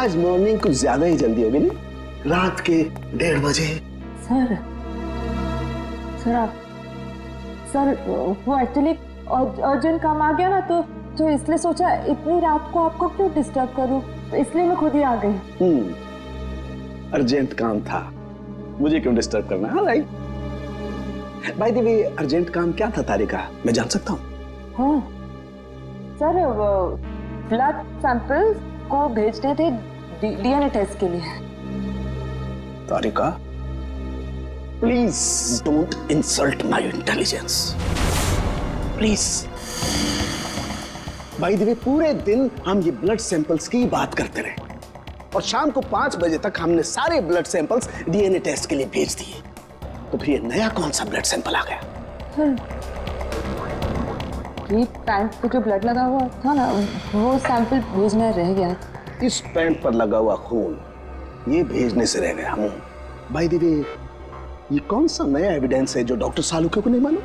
आज मॉर्निंग कुछ ज्यादा ही जल्दी होगी ना, रात के 1:30 बजे। सर सर वो एक्चुअली अर्जेंट काम आ गया ना, तो इसलिए सोचा इतनी रात को आपको क्यों डिस्टर्ब करूं, तो इसलिए मैं खुद ही आ गई। अर्जेंट काम था, मुझे क्यों डिस्टर्ब करना। हाँ right. Bye the way urgent काम क्या था तारिका, मैं जान सकता हूँ? हाँ सर, ब्लड सैंपल को भेजने थे डीएनए टेस्ट के लिए। Tarika please don't insult my intelligence, please. By the way पूरे दिन हम ये ब्लड सैंपल्स की बात करते रहे और शाम को 5 बजे तक हमने सारे ब्लड सैंपल्स डीएनए टेस्ट के लिए भेज दिए। तो फिर ये नया कौन सा ब्लड सैंपल आ गया? ये पैंट पे जो ब्लड लगा हुआ था ना, वो सैंपल भेजना रह गया। इस पैंट पर लगा हुआ खून ये भेजने से रह गया। बाय द वे ये कौन सा नया एविडेंस है जो डॉक्टर सालुके को नहीं मालूम?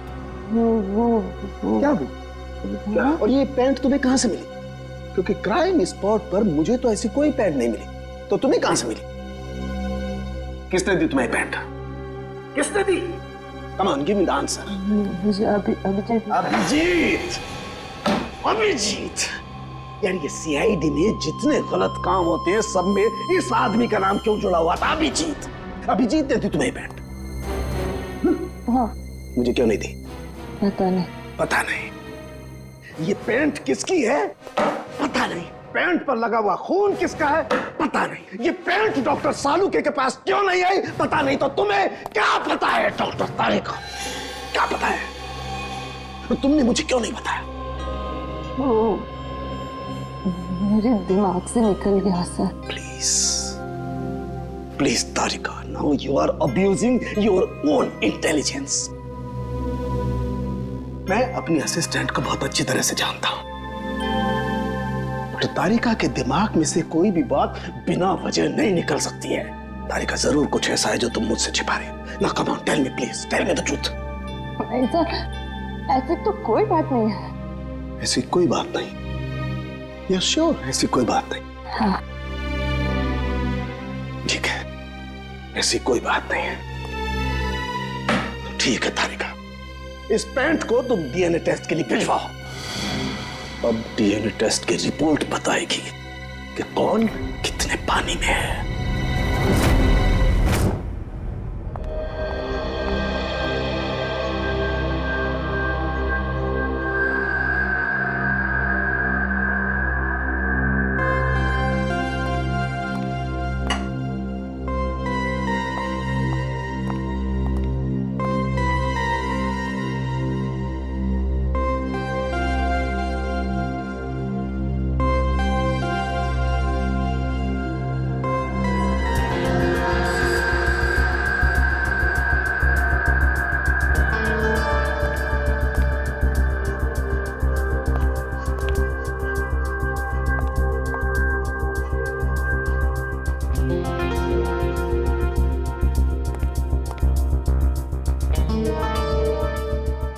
वो क्या? और ये पैंट तुम्हें कहां से मिली? क्योंकि क्राइम स्पॉट पर मुझे तो ऐसी कोई पैंट नहीं मिली, तो तुम्हें कहां से मिली? किसने दी तुम्हें पैंट? किसने दी? Come on give me the answer. Abhijeet यार, ये सीआईडी में जितने गलत काम होते हैं सब में इस आदमी का नाम क्यों जुड़ा हुआ था? अभिजीत ने दी तुम्हें पैंट? हाँ। मुझे क्यों नहीं दी? पता नहीं। ये पैंट किसकी है? पता नहीं। पैंट पर लगा हुआ खून किसका है? पता नहीं। ये पैंट डॉक्टर सालुके के पास क्यों नहीं आई? पता नहीं। तो तुम्हें क्या पता है डॉक्टर तारिका? क्या पता है? तुमने मुझे क्यों नहीं बताया? मेरे दिमाग से निकल गया sir. Please Tarika, now you are abusing your own intelligence. मैं अपनी असिस्टेंट को बहुत अच्छी तरह से जानता हूं। तो तारिका के दिमाग में से कोई भी बात बिना वजह नहीं निकल सकती है। तारिका जरूर कुछ ऐसा है जो तुम मुझसे छिपा रहे हो। ना come on, tell me please, tell me the truth. ऐसी तो कोई बात नहीं है। ऐसी कोई बात नहीं? यू श्योर ऐसी कोई बात नहीं? हाँ। ठीक है, ऐसी कोई बात नहीं है। ठीक है तारिका, इस पैंट को तुम डीएनए टेस्ट के लिए भिजवाओ। अब डीएनए टेस्ट की रिपोर्ट बताएगी कि कौन कितने पानी में है।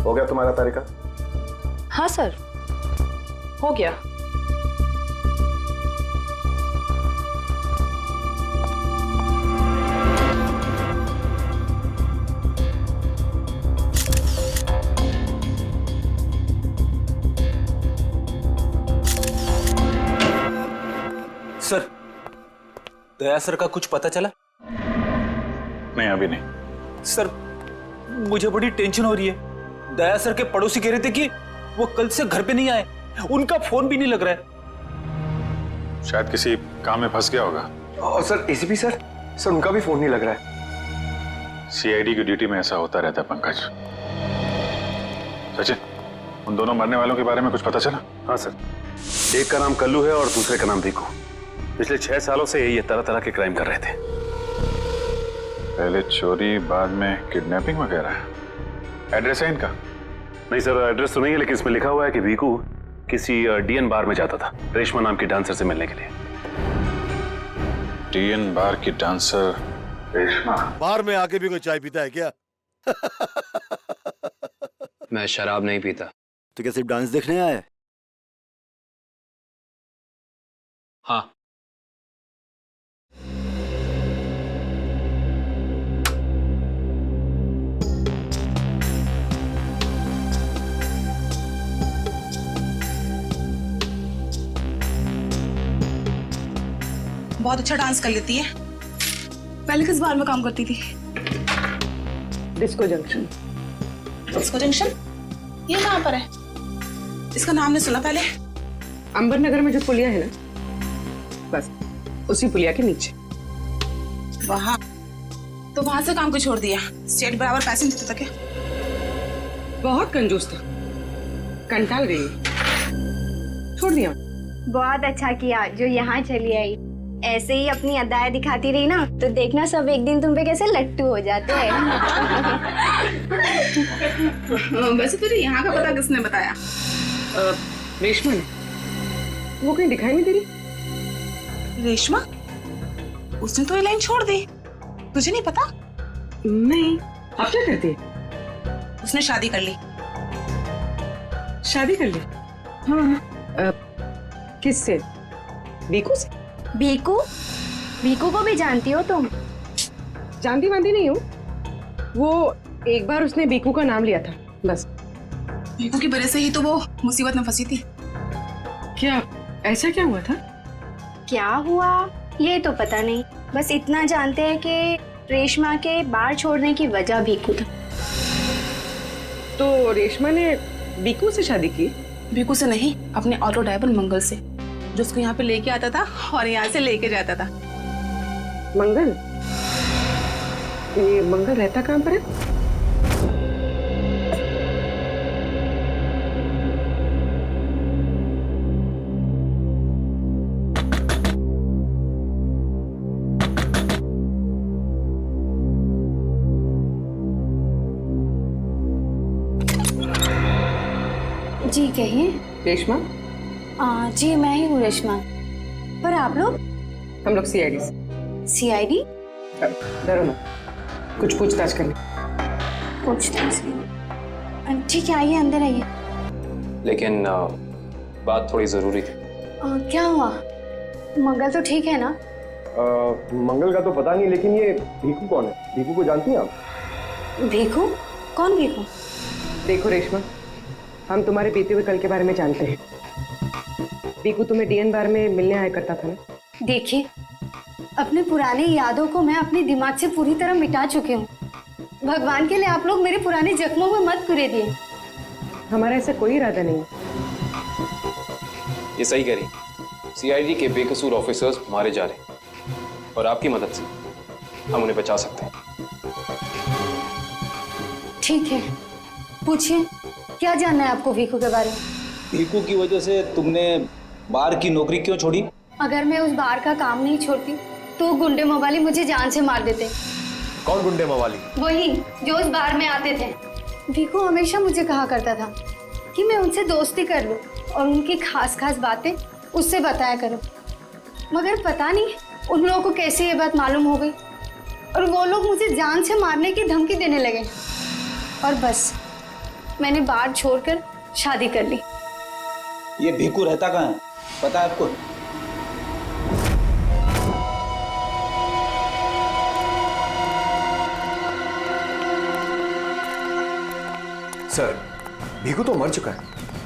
हो गया तुम्हारा तारिका? हाँ सर, हो गया। सर, दया सर का कुछ पता चला? नहीं, अभी नहीं। सर, मुझे बड़ी टेंशन हो रही है। दया सर के पड़ोसी कह रहे थे कि वो कल से घर पे नहीं आए, उनका फोन भी नहीं लग रहा है। शायद किसी काम में फंस गया होगा। और सर एसीपी सर उनका भी फोन नहीं लग रहा है। सीआईडी की ड्यूटी में ऐसा होता रहता है पंकज। सचिन, उन दोनों मरने वालों के बारे में कुछ पता चला? हाँ सर, एक का नाम कल्लू है और दूसरे का नाम भीकू। पिछले 6 सालों से ये तरह तरह के क्राइम कर रहे थे। पहले चोरी, बाद में किडनैपिंग वगैरह। एड्रेस है इनका? नहीं सर, एड्रेस तो नहीं है, लेकिन इसमें लिखा हुआ है कि भीकू किसी डीएन बार में जाता था रेशमा नाम की डांसर से मिलने के लिए। डीएन बार की डांसर रेशमा? बार में आके भी कोई चाय पीता है क्या? मैं शराब नहीं पीता। तो क्या सिर्फ डांस देखने आया है? हाँ। बहुत अच्छा डांस कर लेती है। पहले किस बार में काम करती थी? Disco junction. Disco junction? ये कहाँ पर है? इसका नाम नहीं सुना पहले। अंबर नगर में जो पुलिया है ना, बस उसी पुलिया के नीचे। वहाँ तो वहां से काम को छोड़ दिया। स्टेट बराबर पैसे नहीं देता क्या? बहुत कंजूस था, कंटाल गई, छोड़ दिया। बहुत अच्छा किया जो यहाँ चली आई। ऐसे ही अपनी अदाएं दिखाती रही ना तो देखना सब एक दिन तुम पे कैसे लट्टू हो जाते हैं। वैसे तुझे यहाँ का पता किसने बताया? रेशमा ने। वो कहीं दिखाई नहीं दे रही। रेशमा? उसने तो ये लाइन छोड़ दी। तुझे नहीं पता? नहीं। अब क्या करती है? उसने शादी कर ली। शादी कर ली? हाँ। किससे? बीकू से? भीकू? भीकू को भी जानती हो तुम? जानती वांती नहीं हूँ। वो एक बार उसने बीकू का नाम लिया था, बस। भीकू की वजह से ही तो वो मुसीबत में फंसी थी। क्या ऐसा क्या हुआ था? क्या हुआ ये तो पता नहीं, बस इतना जानते हैं कि रेशमा के बार छोड़ने की वजह भीकू था। तो रेशमा ने बीकू से शादी की? भीकू से नहीं, अपने ऑटो ड्राइवर मंगल से, जो उसको यहाँ पे लेके आता था और यहाँ से लेके जाता था। मंगल? ये मंगल रहता कहाँ पर है? जी कहिए। रेशमा? जी मैं ही हूँ रेशमा। पर आप लोग? हम लोग सीआईडी से। सीआईडी? डरो मत, कुछ पूछताछ करनी। पूछताछ? ठीक है, आइए अंदर आइए। लेकिन बात थोड़ी जरूरी थी। क्या हुआ? मंगल तो ठीक है ना? मंगल का तो पता नहीं, लेकिन ये भीकू कौन है? भीकू को जानती हैं आप? भीकू? कौन भीकू? देखो रेशमा, हम तुम्हारे बीते हुए कल के बारे में जानते हैं। भीकू तुम्हें डीएन बार में मिलने आया करता था ना? देखिए, अपनी पुरानी यादों को मैं अपने दिमाग से पूरी तरह मिटा चुकी हूँ। भगवान के लिए आप लोग मेरे पुराने जख्मों में मत कुरेदिए। हमारा ऐसा कोई इरादा नहीं। ये सही कह रही। सीआईडी के बेकसूर ऑफिसर्स मारे जा रहे हैं और आपकी मदद से हम उन्हें बचा सकते हैं। ठीक है, पूछिए, क्या जानना है आपको भीकू के बारे में? भीकू की वजह से तुमने बार की नौकरी क्यों छोड़ी? अगर मैं उस बार का काम नहीं छोड़ती तो गुंडे मवाली मुझे जान से मार देते। कौन गुंडे मवाली? वही जो उस बार में आते थे। भीकू हमेशा मुझे कहा करता था कि मैं उनसे दोस्ती कर लूं और उनकी खास खास बातें उससे बताया करूं। मगर पता नहीं उन लोगों को कैसे ये बात मालूम हो गई और वो लोग मुझे जान से मारने की धमकी देने लगे। और बस मैंने बार छोड़कर शादी कर ली। ये भीकू रहता कहाँ है, पता है आपको? सर, भीकू तो मर चुका है,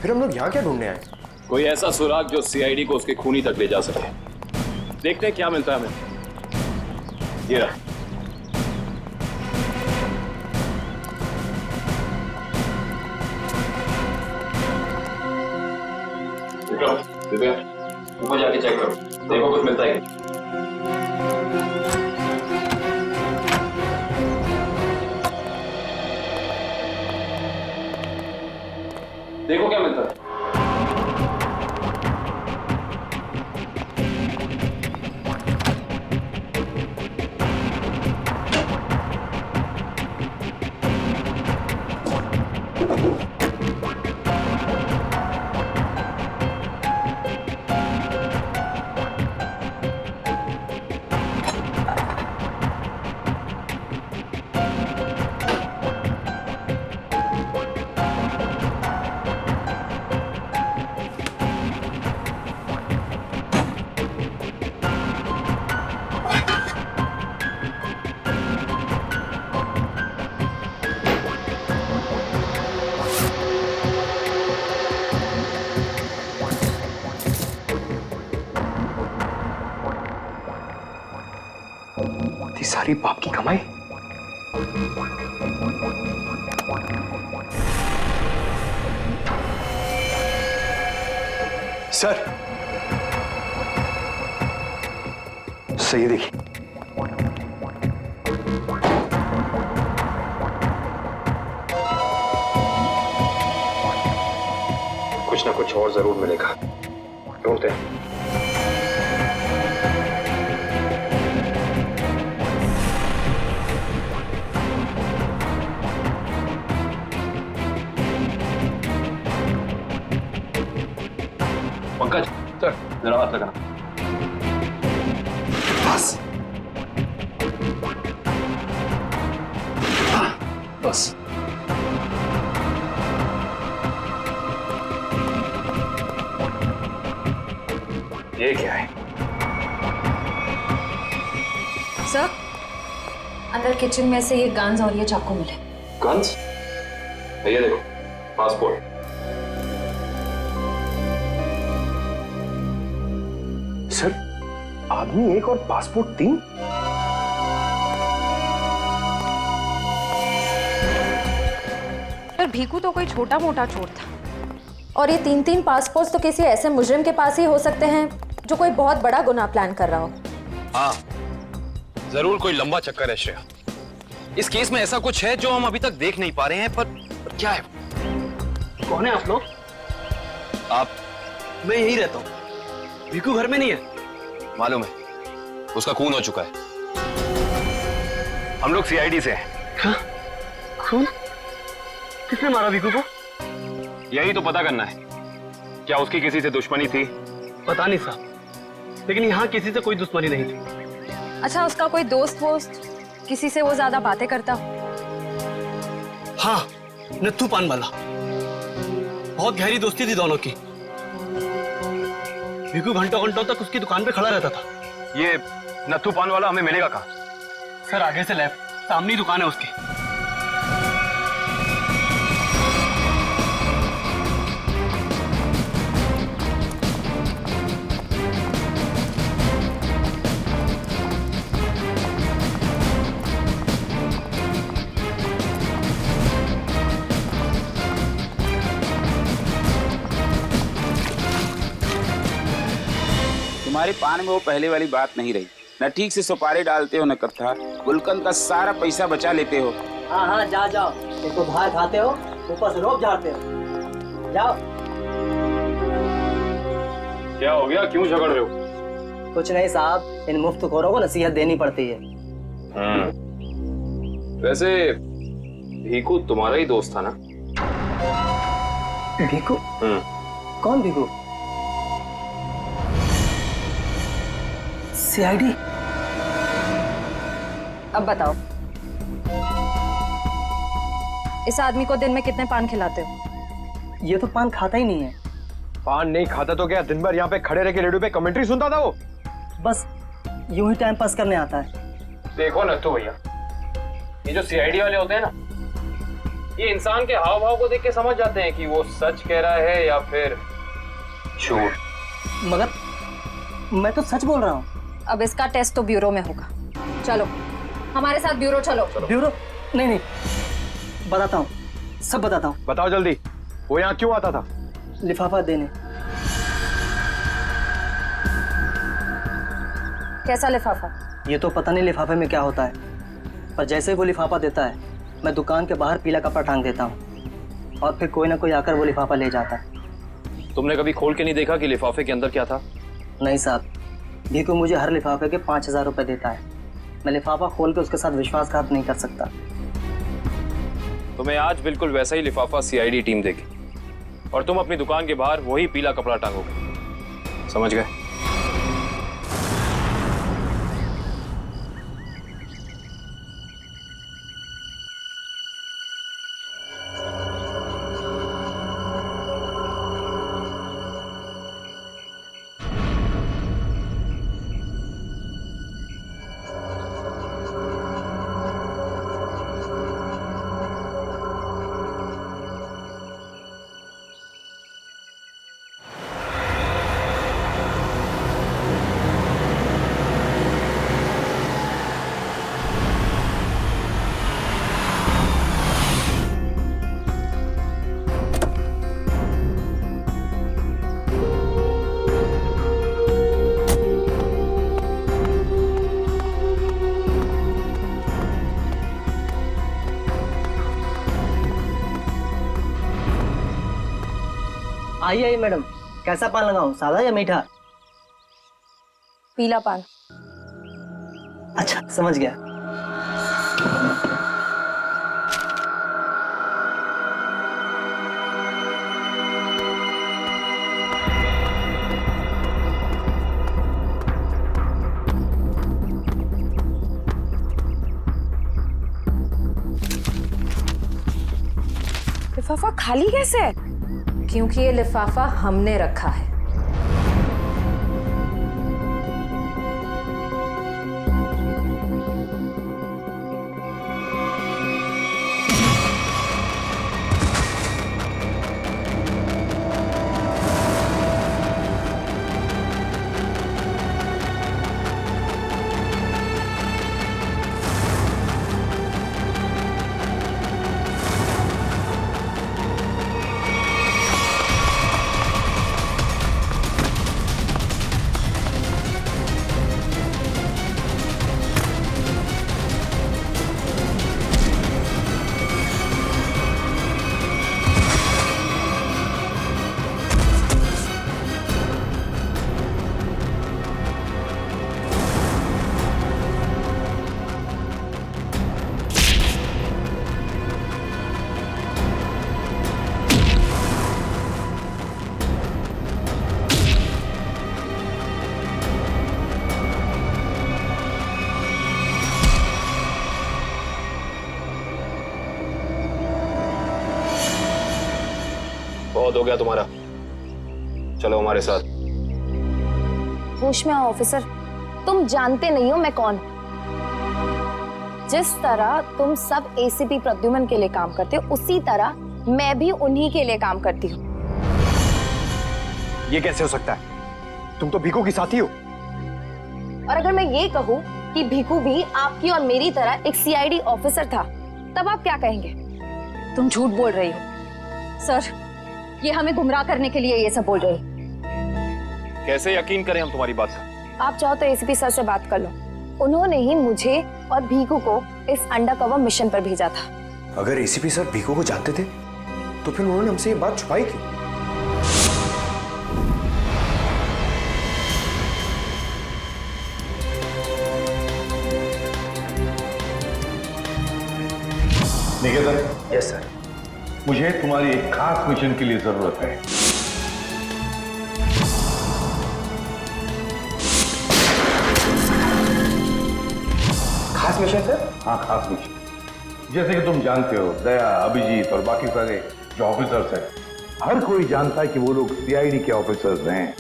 फिर हम लोग यहाँ क्या ढूंढने आए? कोई ऐसा सुराग जो सीआईडी को उसके खूनी तक ले जा सके। देखते हैं क्या मिलता है हमें। ये रहा। दिव्या, ऊपर जाके चेक करो, देखो कुछ मिलता है। देखो क्या मिलता है। सारी बाप की कमाई। सर, सही देखिए। कुछ ना कुछ और जरूर मिलेगा, ढूंढते हैं। पंकज सर, जरा हाथ लगाना। बस बस ये क्या है? सर, अंदर किचन में से ये गन्स और ये चाकू मिले। गन्स? ये देखो, पासपोर्ट। सर, आदमी एक और पासपोर्ट 3? पर भीकू तो कोई छोटा मोटा चोर था, और ये 3-3 पासपोर्ट तो किसी ऐसे मुजरिम के पास ही हो सकते हैं जो कोई बहुत बड़ा गुनाह प्लान कर रहा हो। हाँ, जरूर कोई लंबा चक्कर है श्रेया। इस केस में ऐसा कुछ है जो हम अभी तक देख नहीं पा रहे हैं, पर क्या है? कौन है आप लोग? आप? मैं यही रहता हूँ। भीकू घर में नहीं है। मालूम है, उसका खून हो चुका है। हम लोग सीआईडी से हैं। हाँ? खून? किसने मारा भीकू को? यही तो पता करना है। क्या उसकी किसी से दुश्मनी थी? पता नहीं साहब, लेकिन यहाँ किसी से कोई दुश्मनी नहीं थी। अच्छा, उसका कोई दोस्त वोस्त, किसी से वो ज्यादा बातें करता? हाँ, नत्थू पान वाला। बहुत गहरी दोस्ती थी दोनों की। भीकू घंटों घंटों तक उसकी दुकान पे खड़ा रहता था। ये नत्थू पान वाला हमें मिलेगा कहाँ? सर, आगे से लेफ्ट, सामने ही दुकान है उसकी। तुम्हारी पान में वो पहले वाली बात नहीं रही। न ठीक से सुपारी डालते हो न कत्था। गुलकंद का सारा पैसा बचा लेते हो। हाँ हाँ, जाओ। एक तो बाहर खाते हो, ऊपर से रोब झाड़ते हो। जाओ। क्या हो गया? क्यों झगड़ रहे हो? कुछ नहीं साहब, इन मुफ्तखोरों को नसीहत देनी पड़ती है। वैसे भीकू तुम्हारा ही दोस्त था ना? भीकू? कौन भीकू? सीआईडी? अब बताओ, इस आदमी को दिन में कितने पान खिलाते हो? ये तो पान खाता ही नहीं है। पान नहीं खाता तो क्या दिन भर यहाँ पे खड़े रह के रेडियो पे कमेंट्री सुनता था वो? बस यूं ही टाइम पास करने आता है। देखो नत्थू भैया, ये जो सीआईडी वाले होते हैं ना, ये इंसान के हाव भाव को देख के समझ जाते हैं कि वो सच कह रहा है या फिर झूठ। मगर मैं तो सच बोल रहा हूँ। अब इसका टेस्ट तो ब्यूरो में होगा। चलो हमारे साथ ब्यूरो चलो। ब्यूरो? नहीं, बताता हूँ, सब बताता हूँ। बताओ जल्दी, वो यहाँ क्यों आता था? लिफाफा देने। कैसा लिफाफा? ये तो पता नहीं लिफाफे में क्या होता है, पर जैसे वो लिफाफा देता है, मैं दुकान के बाहर पीला कपड़ा टांग देता हूँ और फिर कोई ना कोई आकर वो लिफाफा ले जाता है। तुमने कभी खोल के नहीं देखा कि लिफाफे के अंदर क्या था? नहीं साहब, भीकू मुझे हर लिफाफे के 5000 रुपए देता है। मैं लिफाफा खोल के उसके साथ विश्वासघात नहीं कर सकता। तुम्हें आज बिल्कुल वैसा ही लिफाफा सीआईडी टीम देगी और तुम अपनी दुकान के बाहर वही पीला कपड़ा टांगोगे। समझ गए? आइए आइए मैडम, कैसा पान लगाऊं, सादा या मीठा? पीला पान। अच्छा समझ गया। लिफाफा खाली कैसे है? क्योंकि ये लिफाफा हमने रखा है। बहुत हो गया तुम्हारा, चलो हमारे साथ। होश में आओ ऑफिसर, तुम जानते नहीं हो मैं कौन। जिस तरह तुम सब एसीपी प्रद्युमन के लिए काम करते हो, उसी तरह मैं भी उन्हीं के लिए काम करती हूँ। ये कैसे हो सकता है? तुम तो भीखू की साथी हो। और अगर मैं ये कहूँ कि भीखू भी आपकी और मेरी तरह एक सीआईडी ऑफिसर था, तब आप क्या कहेंगे? तुम झूठ बोल रही हो सर, ये हमें गुमराह करने के लिए ये सब बोल रहे हैं। कैसे यकीन करें हम तुम्हारी बात का? आप चाहो तो एसीपी सर से बात कर लो, उन्होंने ही मुझे और भीखू को इस अंडरकवर मिशन पर भेजा था। अगर एसीपी सर भीखू को जानते थे तो फिर उन्होंने हमसे ये बात छुपाई क्यों? निकेतन। Yes sir. मुझे तुम्हारी एक खास मिशन के लिए जरूरत है। खास मिशन सर? हाँ, खास मिशन। जैसे कि तुम जानते हो, दया, अभिजीत और बाकी सारे जो ऑफिसर्स हैं, हर कोई जानता है कि वो लोग सीआईडी के ऑफिसर्स हैं।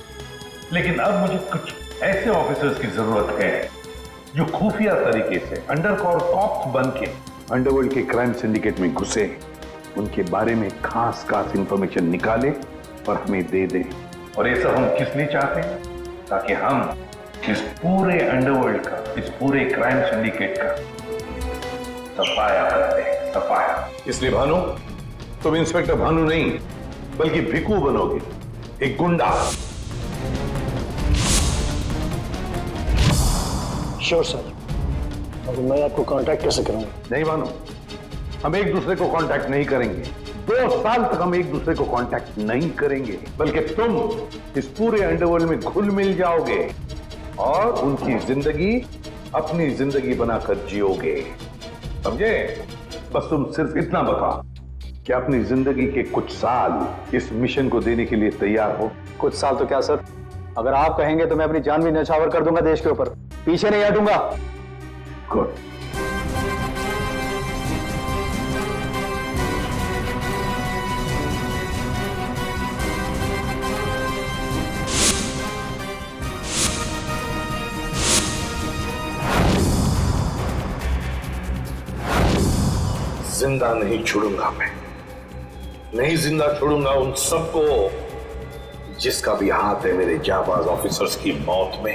लेकिन अब मुझे कुछ ऐसे ऑफिसर्स की जरूरत है जो खुफिया तरीके से अंडरकवर कॉप्स बन के अंडरवर्ल्ड के क्राइम सिंडिकेट में घुसे, उनके बारे में खास इंफॉर्मेशन निकाले और हमें दे दें। और ये सब हम किस लिए चाहते हैं? ताकि हम इस पूरे अंडरवर्ल्ड का, इस पूरे क्राइम सिंडिकेट का सफाया करते हैं, सफाया। इसलिए भानु, तुम इंस्पेक्टर भानु नहीं बल्कि भिकू बनोगे, एक गुंडा। Sure sir. और मैं आपको कांटेक्ट कैसे करूंगा? नहीं भानु, हम एक दूसरे को कांटेक्ट नहीं करेंगे। 2 साल तक हम एक दूसरे को कांटेक्ट नहीं करेंगे, बल्कि तुम इस पूरे अंडरवर्ल्ड में घुल मिल जाओगे और उनकी जिंदगी अपनी जिंदगी बनाकर जियोगे, समझे? बस तुम सिर्फ इतना बताओ कि अपनी जिंदगी के कुछ साल इस मिशन को देने के लिए तैयार हो। कुछ साल तो क्या सर, अगर आप कहेंगे तो मैं अपनी जान भी न्यौछावर कर दूंगा देश के ऊपर, पीछे नहीं हटूंगा। गुड। जिंदा नहीं छोड़ूंगा मैं, नहीं जिंदा छोड़ूंगा उन सबको जिसका भी हाथ है मेरे जाबाज ऑफिसर्स की मौत में।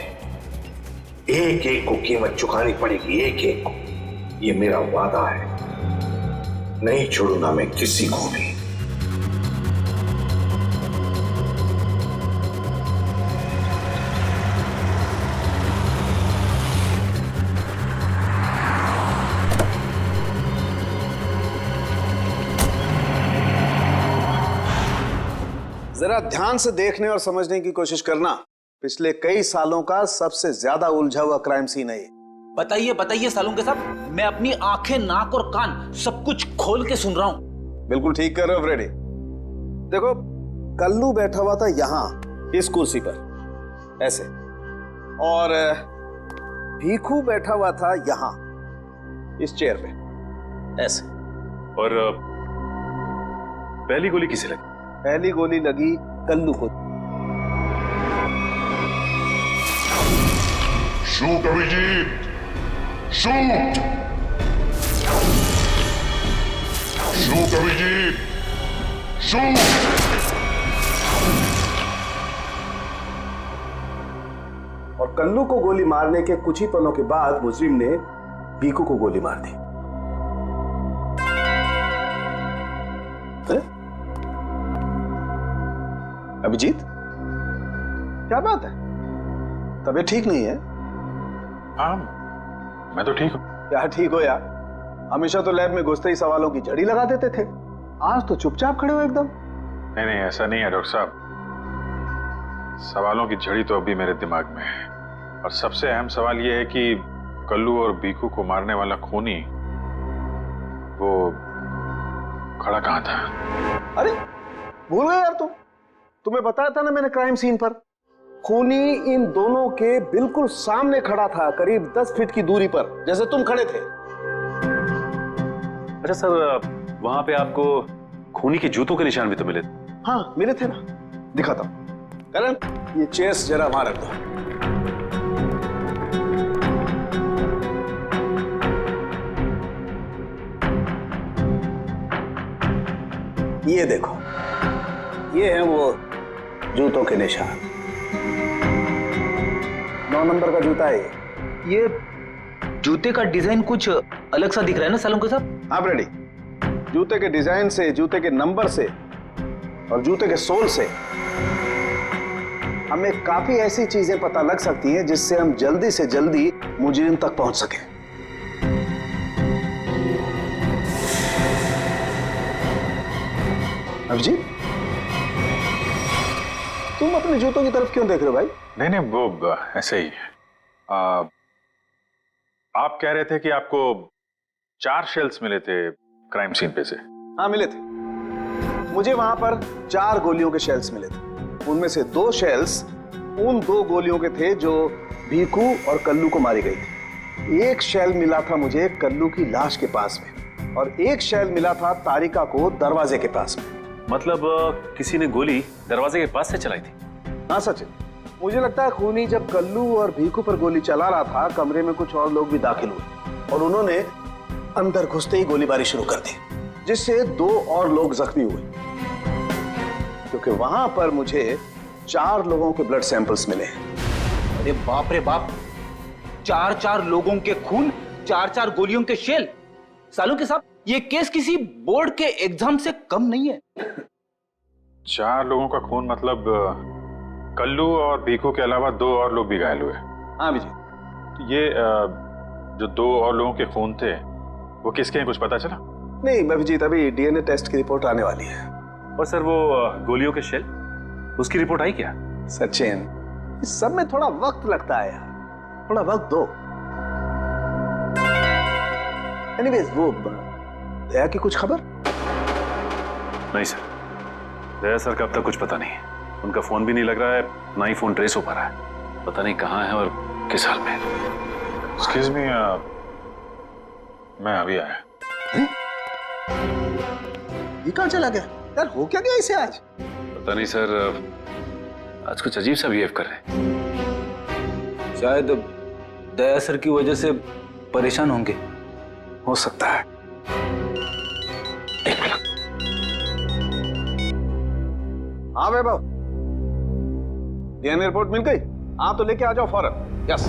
एक एक को कीमत चुकानी पड़ेगी, एक एक को। ये मेरा वादा है, नहीं छोड़ूंगा मैं किसी को भी। जरा ध्यान से देखने और समझने की कोशिश करना। पिछले कई सालों का सबसे ज्यादा उलझा हुआ क्राइम सीन है ये। बताइए बताइए सालुंके साहब, मैं अपनी आंखें, नाक और कान सब कुछ खोल के सुन रहा हूं। बिल्कुल ठीक कर रहे हो फ्रेडी। देखो, कल्लू बैठा हुआ था यहाँ इस कुर्सी पर ऐसे, और भीखू बैठा हुआ था यहाँ इस चेयर पे ऐसे। और पहली गोली किसे लगी? पहली गोली लगी कल्लू को। Shoot Abhijeet, shoot! Shoot Abhijeet, shoot! और कल्लू को गोली मारने के कुछ ही पलों के बाद मुजरिम ने भीखू को गोली मार दी। अभिजीत, क्या बात है? तबीयत ठीक नहीं है? हाँ, मैं तो ठीक हूँ। क्या ठीक हो यार? हमेशा तो लैब में घुसते ही सवालों की झड़ी लगा देते थे, आज तो चुपचाप खड़े हो एकदम। नहीं नहीं, ऐसा नहीं है डॉक्टर साहब। सवालों की झड़ी तो अभी मेरे दिमाग में है, और सबसे अहम सवाल यह है कि कल्लू और भीखू को मारने वाला खूनी वो खड़ा कहाँ था? अरे भूल गए यार, तुम्हें बताया था ना मैंने क्राइम सीन पर। खूनी इन दोनों के बिल्कुल सामने खड़ा था, करीब 10 फीट की दूरी पर, जैसे तुम खड़े थे। अच्छा सर, वहां पे आपको खूनी के जूतों के निशान भी तो मिले? हाँ मिले थे ना, दिखाता हूं। करण, ये चेयर्स जरा वहां रख दो। ये देखो, ये है वो जूतों के निशान। 9 नंबर का जूता है ये। जूते का डिजाइन कुछ अलग सा दिख रहा है ना सालुंके साहब? हाँ रेडी। जूते के डिजाइन से, जूते के नंबर से और जूते के सोल से हमें काफी ऐसी चीजें पता लग सकती हैं जिससे हम जल्दी से जल्दी मुजरिम तक पहुंच सकें। अभिजीत, तुम अपने जूतों की तरफ क्यों देख रहे हो भाई? नहीं नहीं, वो ऐसे ही। आप कह रहे थे कि आपको 4 शेल्स मिले थे क्राइम सीन पे से? हाँ मिले थे, मुझे वहां पर 4 गोलियों के शेल्स मिले थे। उनमें से 2 शेल्स उन 2 गोलियों के थे जो भीखू और कल्लू को मारी गई थी। एक शेल मिला था मुझे कल्लू की लाश के पास में, और एक शेल मिला था तारिका को दरवाजे के पास में। मतलब किसी ने गोली दरवाजे के पास से चलाई थी? हाँ सचिन, मुझे लगता है खूनी जब कल्लू और भीखू पर गोली चला रहा था, कमरे में कुछ और लोग भी दाखिल हुए और उन्होंने अंदर घुसते ही गोलीबारी शुरू कर दी, जिससे 2 और लोग जख्मी हुए। क्योंकि वहां पर मुझे 4 लोगों के ब्लड सैंपल्स मिले। अरे बाप रे बाप, 4 लोगों के खून, 4 गोलियों के शेल। सालुंके साहब, ये केस किसी बोर्ड के एग्जाम से कम नहीं है। 4 लोगों का खून मतलब कल्लू और भीखू के अलावा 2 और लोग भी घायल हुए? हाँ विजय। तो ये जो 2 और लोगों के खून थे वो किसके हैं, कुछ पता चला? नहीं अभिजीत, अभी डीएनए टेस्ट की रिपोर्ट आने वाली है। और सर वो गोलियों के शेल, उसकी रिपोर्ट आई क्या? सचिन, इस सब में थोड़ा वक्त लगता है यार, थोड़ा वक्त दो। एनीवेज, वो दया की कुछ खबर? नहीं सर, दया सर का अब तक कुछ पता नहीं है। उनका फोन भी नहीं लग रहा है, ना ही फोन ट्रेस हो पा रहा है। पता नहीं कहाँ है और किस हाल में है। एक्सक्यूज मी, मैं अभी आया। ये कहाँ चला गया यार? हो क्या गया इसे आज? पता नहीं सर, आज कुछ अजीब सा बिहेव कर रहे हैं। शायद दया सर की वजह से परेशान होंगे। हो सकता है। हाँ वैभव, डीएनए रिपोर्ट मिल गई? हाँ तो लेके आ जाओ फौरन। यस।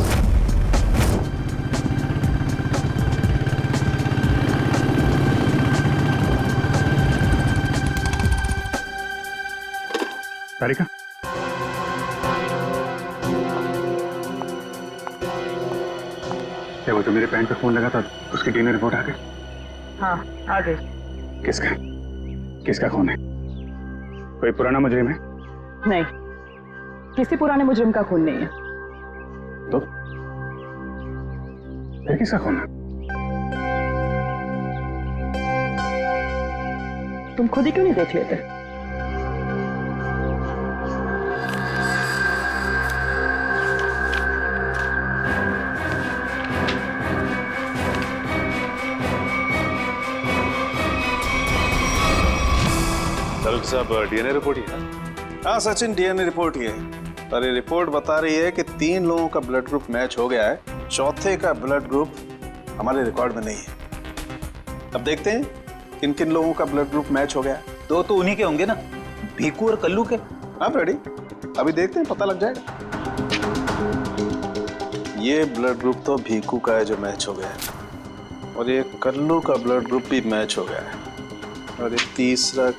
तारिका, क्या वो तो मेरे पैंट पे फोन लगा था, उसकी डीएनए रिपोर्ट आ गई? हाँ आ गई। किसका खून है? कोई पुराना मुजरिम है? नहीं, किसी पुराने मुजरिम का खून नहीं है। तो फिर किसका खून है? तुम खुद ही क्यों नहीं देख लेते? साहब डीएनए रिपोर्ट ही है? हाँ सचिन, डीएनए रिपोर्ट ही है, पर ये रिपोर्ट बता रही है कि 3 लोगों का ब्लड ग्रुप मैच हो गया है, चौथे का ब्लड ग्रुप हमारे रिकॉर्ड में नहीं है। अब देखते हैं किन किन लोगों का ब्लड ग्रुप मैच हो गया है। 2 तो उन्हीं के होंगे ना, भीकू और कल्लू के। हाँ फ्रेडी, अभी देखते हैं, पता लग जाएगा। ये ब्लड ग्रुप तो भीकू का है जो मैच हो गया है, और ये कल्लू का ब्लड ग्रुप भी मैच हो गया है, और ये तीसरा।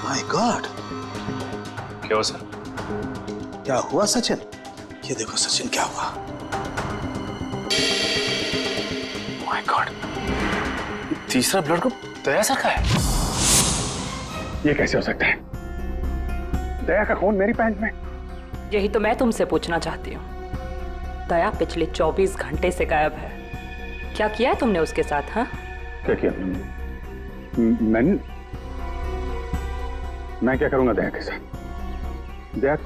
माय गॉड, क्या हुआ सर? क्या हुआ सचिन? ये देखो सचिन, क्या हुआ। माय गॉड, तीसरा ब्लड ग्रुप दया सर का है। ये कैसे हो सकता है? दया का खून मेरी पैंट में। यही तो मैं तुमसे पूछना चाहती हूँ। दया पिछले 24 घंटे से गायब है। क्या किया है तुमने उसके साथ? हाँ, क्या किया? मैं क्या करूंगा दया के साथ? Daya,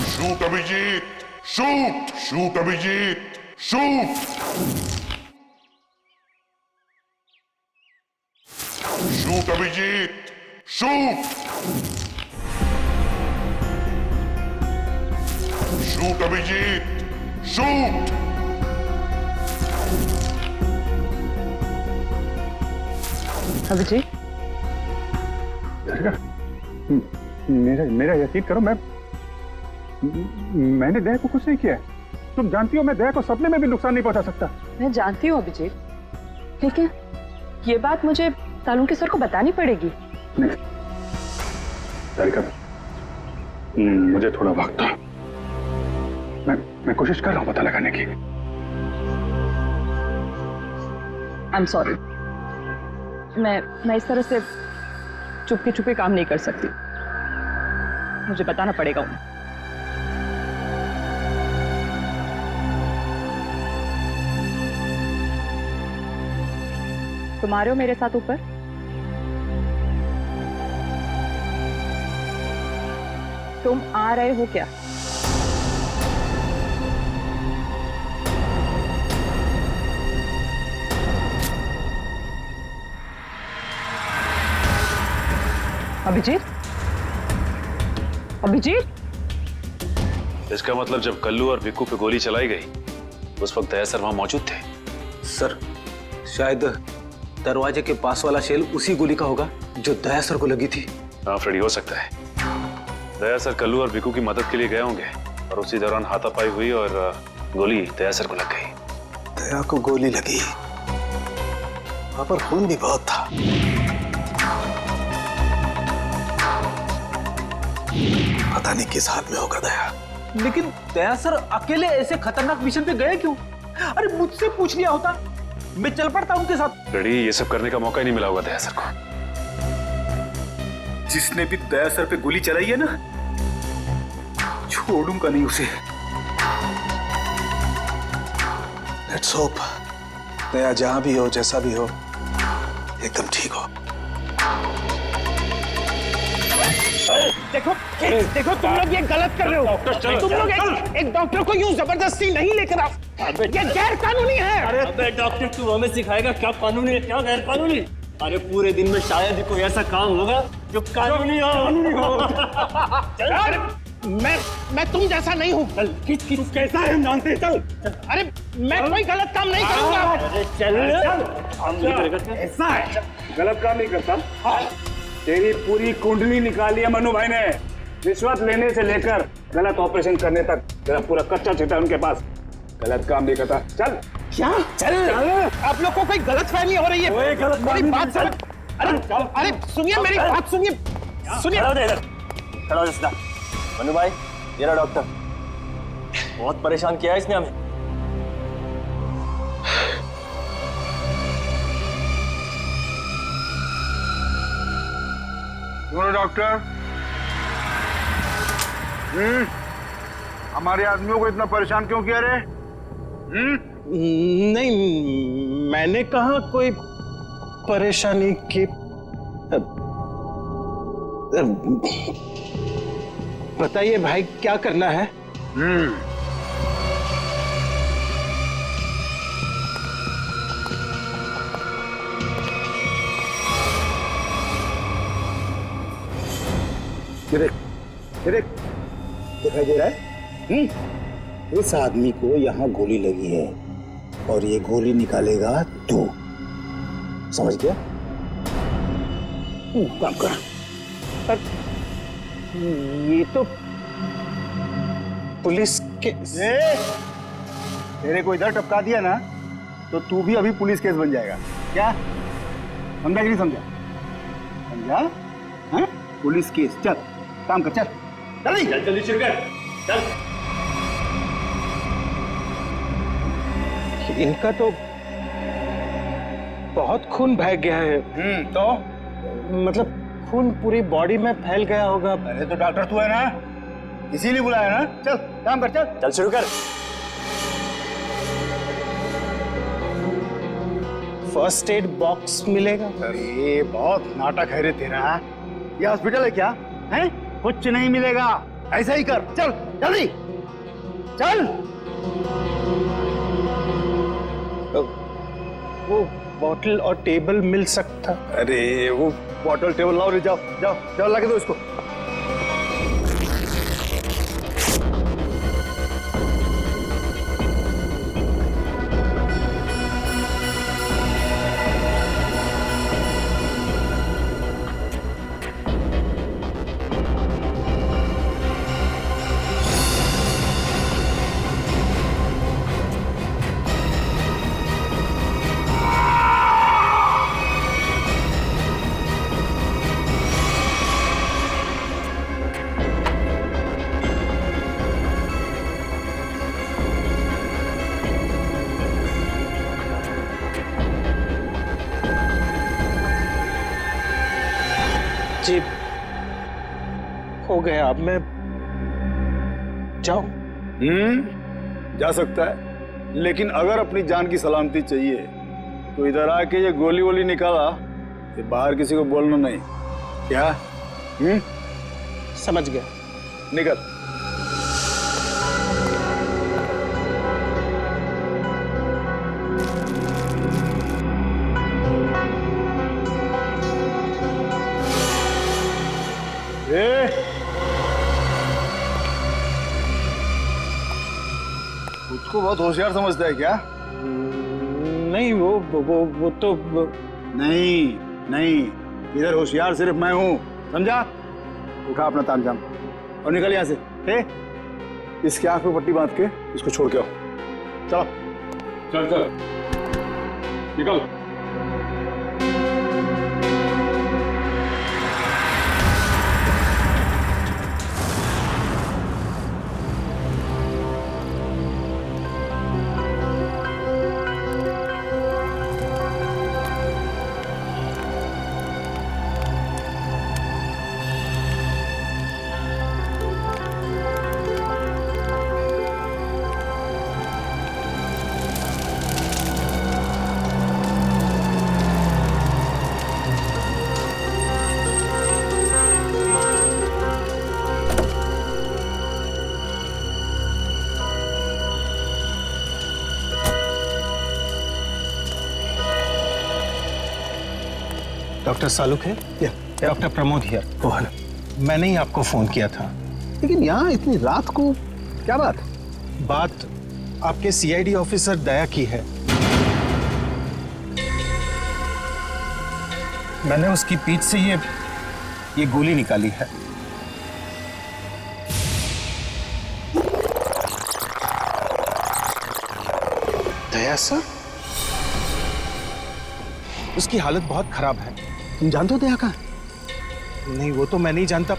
shoot Abhijeet, shoot, shoot Abhijeet, shoot, shoot Abhijeet, shoot, shoot Abhijeet, shoot. Abhijeet, मेरा यकीन करो, मैंने दया को कुछ नहीं किया। तुम जानती हो मैं दया को सपने में भी नुकसान नहीं पहुंचा सकता। मैं जानती हूँ अभिजीत, लेकिन ये बात मुझे तालुंके सर को बतानी पड़ेगी। नहीं तारिका, मुझे थोड़ा वक्त दो। मैं कोशिश कर रहा हूं पता लगाने की। आई एम सॉरी, मैं इस तरह से चुपके चुपके काम नहीं कर सकती। मुझे बताना पड़ेगा उन्हें। तुम आ रहे हो मेरे साथ ऊपर? तुम आ रहे हो क्या? अभिजीत, अभिजीत, इसका मतलब जब कल्लू और भिक्कू पे गोली चलाई गई उस वक्त दया सर वहां मौजूद थे? सर, शायद दरवाजे के पास वाला शेल उसी गोली का होगा जो दया सर को लगी थी। हाँ फ्रेडी, हो सकता है दया सर कल्लू और भिक्कू की मदद के लिए गए होंगे और उसी दौरान हाथापाई हुई और गोली दया सर को लग गई। दया को गोली लगी, वहां पर खून भी बहुत था। पता नहीं किस हाल में होगा दया। लेकिन दया सर अकेले ऐसे खतरनाक मिशन पे गए क्यों? अरे मुझसे पूछ लिया होता, मैं चल पड़ता उनके साथ। फ्रेडी, ये सब करने का मौका ही नहीं मिला होगा दया सर को। जिसने भी दया सर पे गोली चलाई है ना, छोड़ूंगा नहीं उसे। लेट्स होप दया जहां भी हो, जैसा भी हो, एकदम ठीक हो। देखो देखो, तुम लोग ये गलत कर रहे हो। तुम लोग एक डॉक्टर को यूं जबरदस्ती नहीं लेकर आओ, ये गैर कानूनी है। अरे डॉक्टर, तू हमें सिखाएगा क्या कानूनी है क्या गैर कानूनी? अरे पूरे दिन में शायद ही कोई ऐसा काम होगा जो कानूनी हो। अरे मैं तुम जैसा नहीं हूँ। किस कैसा है हम जानते हैं। चल। अरे मैं कोई गलत काम नहीं करूंगा। अरे चल, ऐसा है, गलत काम नहीं करता। तेरी पूरी कुंडली निकाली है मनु भाई ने, रिश्वत लेने से लेकर गलत ऑपरेशन करने तक तेरा पूरा कच्चा चिट्ठा उनके पास। गलत काम नहीं करता। चल। क्या? चल। आप लोग को कोई गलत फहमी हो रही है। मेरी बात समझ। अरे सुनिए, मेरी बात सुनिए। खड़ा हो सीधा। मनु भाई, ये रहा डॉक्टर। बहुत परेशान किया है इसने हमें। सुनो डॉक्टर, हमारे आदमियों को इतना परेशान क्यों किया रे? नहीं, मैंने कहा कोई परेशानी की। बताइए भाई, क्या करना है? दिखाई दे रहा है? इस आदमी को यहाँ गोली लगी है और ये गोली निकालेगा तू, समझ गया? काम कर। ये तो पुलिस के तेरे को इधर टपका दिया ना तो तू भी अभी पुलिस केस बन जाएगा। क्या समझा कि नहीं समझा? समझा? हाँ? Police case. चल काम कर, चल जल्दी जल्दी शुरू कर, चल। इनका तो बहुत खून बह गया है। तो मतलब खून पूरी बॉडी में फैल गया होगा। अरे तो डॉक्टर तू है ना, इसीलिए बुलाया ना। चल काम कर, चल चल शुरू कर। फर्स्ट एड बॉक्स मिलेगा? अरे बहुत नाटक है रे तेरा। ये हॉस्पिटल है क्या? हैं? कुछ नहीं मिलेगा, ऐसा ही कर। चल जल्दी चल। वो बॉटल और टेबल मिल सकता? अरे वो बॉटल टेबल लाओ रे, जाओ जाओ जाओ, लगा दो इसको। जी हो गया, अब मैं जाऊं? जा सकता है, लेकिन अगर अपनी जान की सलामती चाहिए तो इधर आके ये गोली वोली निकाला, ये बाहर किसी को बोलना नहीं। क्या? समझ गया। निकल। उसको बहुत होशियार समझता है क्या? नहीं, वो तो नहीं, इधर होशियार सिर्फ मैं हूं, समझा? उठा अपना तामझाम और निकल यहां से। इसके आंख पे पट्टी बांध के इसको छोड़ के आओ। चलो चल चल निकल। डॉक्टर सालुक है? Doctor Pramod here. मैंने ही आपको फोन किया था। लेकिन यहाँ इतनी रात को क्या बात? बात आपके सीआईडी ऑफिसर दया की है। मैंने उसकी पीठ से ये गोली निकाली है। दया सर? उसकी हालत बहुत खराब है। तुम जानते हो दया का? नहीं, वो तो मैं नहीं जानता।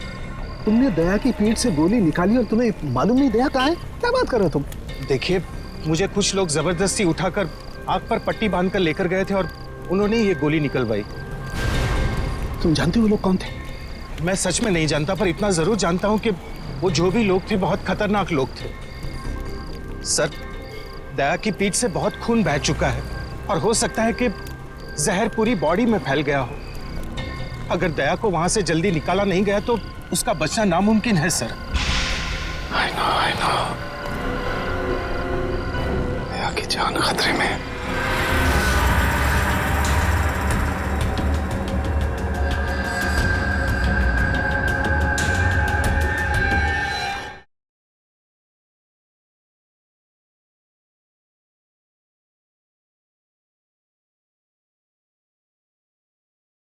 तुमने दया की पीठ से गोली निकाली और तुम्हें मालूम नहीं दया कहाँ है? क्या बात कर रहे हो तुम? देखिए, मुझे कुछ लोग जबरदस्ती उठाकर आंख पर पट्टी बांधकर लेकर गए थे और उन्होंने ये गोली निकलवाई। तुम जानते हो वो लोग कौन थे? मैं सच में नहीं जानता, पर इतना जरूर जानता हूं कि वो जो भी लोग थे बहुत खतरनाक लोग थे। सर, दया की पीठ से बहुत खून बह चुका है और हो सकता है कि जहर पूरी बॉडी में फैल गया हो। अगर दया को वहां से जल्दी निकाला नहीं गया तो उसका बचना नामुमकिन है सर। I know। दया की जान खतरे में है।